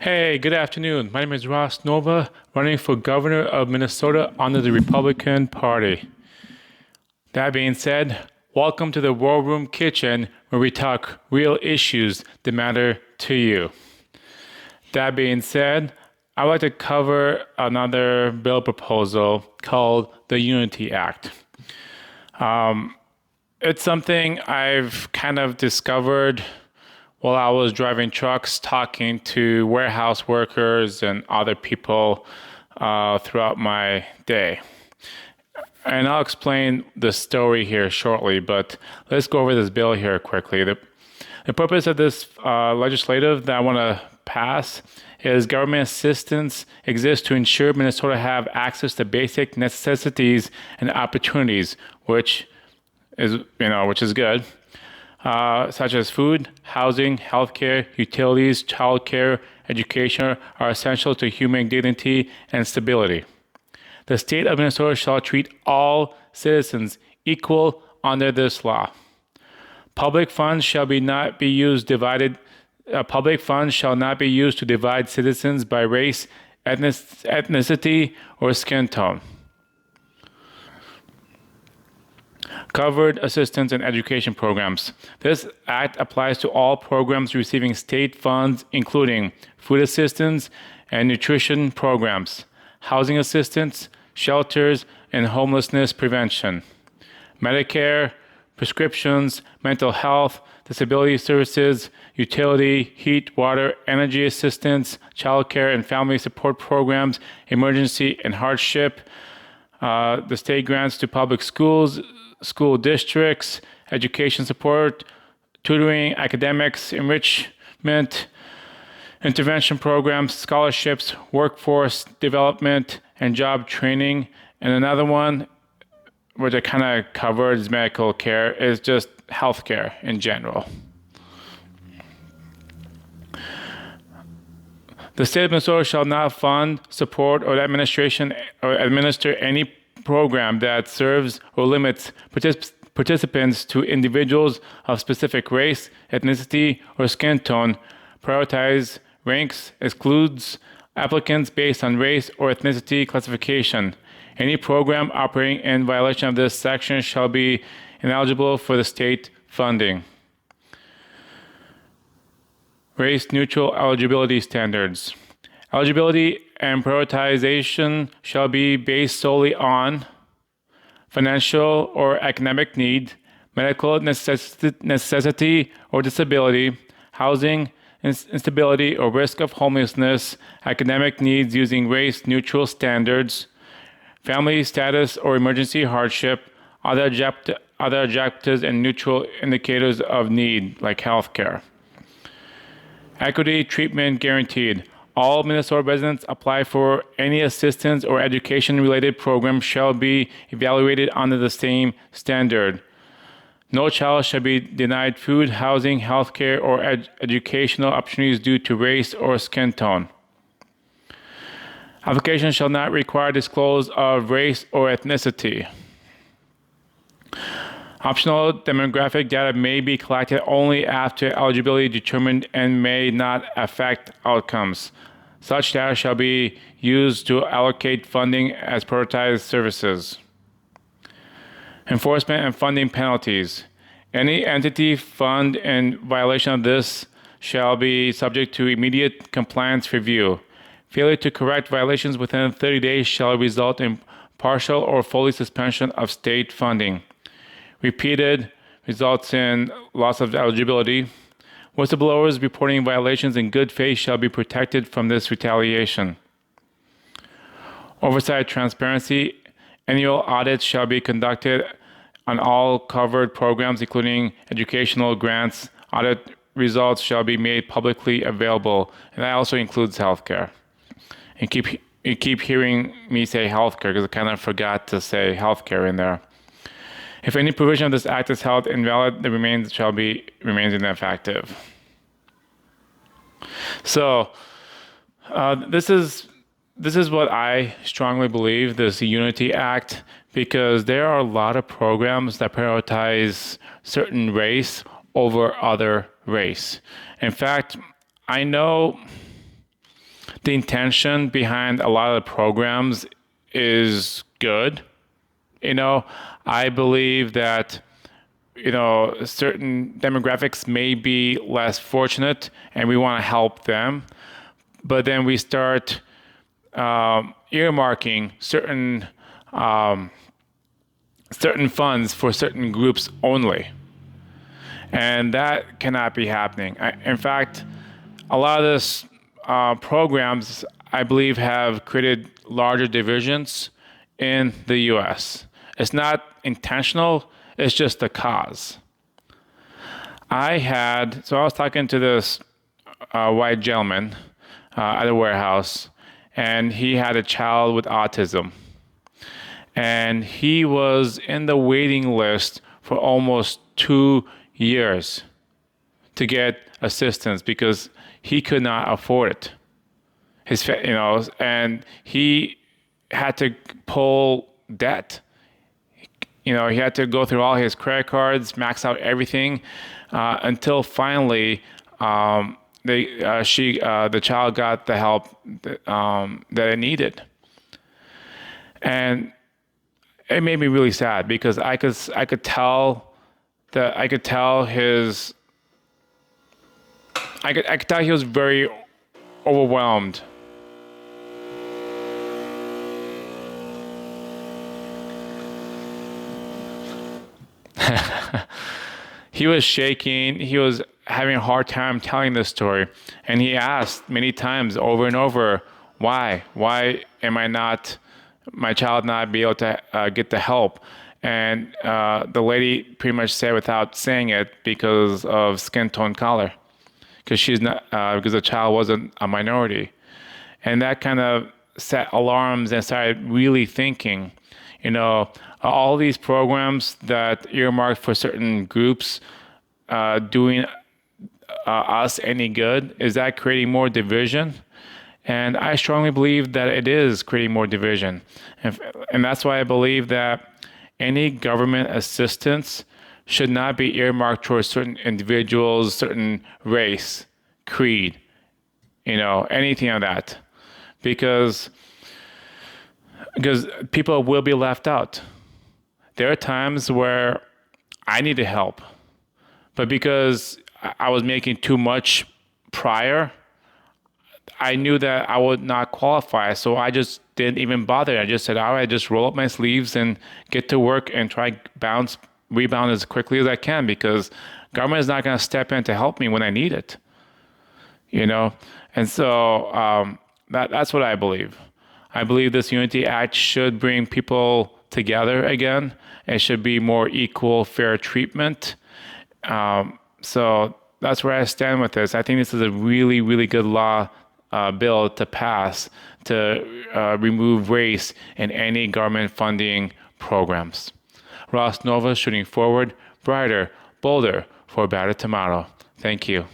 Hey, good afternoon. My name is Ross Nova, running for governor of Minnesota under the Republican Party. That being said, welcome to the War Room Kitchen where we talk real issues that matter to you. That being said, I would like to cover another bill proposal called the Unity Act. It's something I've kind of discovered while I was driving trucks, talking to warehouse workers and other people throughout my day. And I'll explain the story here shortly, but let's go over this bill here quickly. The purpose of this legislative that I want to pass is government assistance exists to ensure Minnesota have access to basic necessities and opportunities, which is good. Such as food, housing, healthcare, utilities, childcare, education are essential to human dignity and stability. The state of Minnesota shall treat all citizens equal under this law. Public funds shall not be used to divide citizens by race, ethnicity, or skin tone. Covered assistance and education programs. This act applies to all programs receiving state funds, including food assistance and nutrition programs, housing assistance, shelters, and homelessness prevention, Medicare, prescriptions, mental health, disability services, utility, heat, water, energy assistance, childcare and family support programs, emergency and hardship, the state grants to public schools, school districts, education support, tutoring, academics, enrichment, intervention programs, scholarships, workforce development, and job training. And another one, which I kind of covered, is medical care, is just healthcare in general. The state of Minnesota shall not fund, support, or administer any program that serves or limits participants to individuals of specific race, ethnicity, or skin tone, prioritize, ranks, excludes applicants based on race or ethnicity classification. Any program operating in violation of this section shall be ineligible for the state funding. Race-neutral eligibility standards. Eligibility and prioritization shall be based solely on financial or academic need, medical necessity or disability, housing instability or risk of homelessness, academic needs using race-neutral standards, family status or emergency hardship, other objectives and neutral indicators of need like healthcare. Equity treatment guaranteed. All Minnesota residents apply for any assistance or education-related program shall be evaluated under the same standard. No child shall be denied food, housing, healthcare, or educational opportunities due to race or skin tone. Application shall not require disclosure of race or ethnicity. Optional demographic data may be collected only after eligibility determined and may not affect outcomes. Such data shall be used to allocate funding as prioritized services. Enforcement and funding penalties. Any entity found in violation of this shall be subject to immediate compliance review. Failure to correct violations within 30 days shall result in partial or full suspension of state funding. Repeated results in loss of eligibility. Whistleblowers reporting violations in good faith shall be protected from this retaliation. Oversight transparency. Annual audits shall be conducted on all covered programs, including educational grants. Audit results shall be made publicly available, and that also includes healthcare. And you keep hearing me say healthcare because I kind of forgot to say healthcare in there. If any provision of this act is held invalid, the remains ineffective. So this is what I strongly believe, this Unity Act, because there are a lot of programs that prioritize certain race over other race. In fact, I know the intention behind a lot of the programs is good. I believe that, certain demographics may be less fortunate and we want to help them. But then we start earmarking certain funds for certain groups only. And that cannot be happening. In fact, a lot of this programs, I believe, have created larger divisions in the U.S. It's not intentional, it's just the cause. I was talking to this white gentleman at a warehouse, and he had a child with autism. And he was in the waiting list for almost 2 years to get assistance because he could not afford it. And he had to pull debt. He had to go through all his credit cards, max out everything, until finally the child got the help that it needed. And it made me really sad because I could tell he was very overwhelmed. He was shaking. He was having a hard time telling this story. And he asked many times over and over, why am my child not be able to get the help? And the lady pretty much said without saying it, because of skin tone color, because the child wasn't a minority. And that kind of set alarms and started really thinking, all these programs that earmarked for certain groups doing us any good? Is that creating more division? And I strongly believe that it is creating more division. And that's why I believe that any government assistance should not be earmarked towards certain individuals, certain race, creed, anything of that. Because people will be left out. There are times where I needed help, but because I was making too much prior, I knew that I would not qualify, so I just didn't even bother. I just said, all right, just roll up my sleeves and get to work and try rebound as quickly as I can, because government is not going to step in to help me when I need it, And so that's what I believe. I believe this Unity Act should bring people together again. It should be more equal, fair treatment. So that's where I stand with this. I think this is a really, really good bill to pass to remove race in any government funding programs. Ross Nova, shooting forward, brighter, bolder for a better tomorrow. Thank you.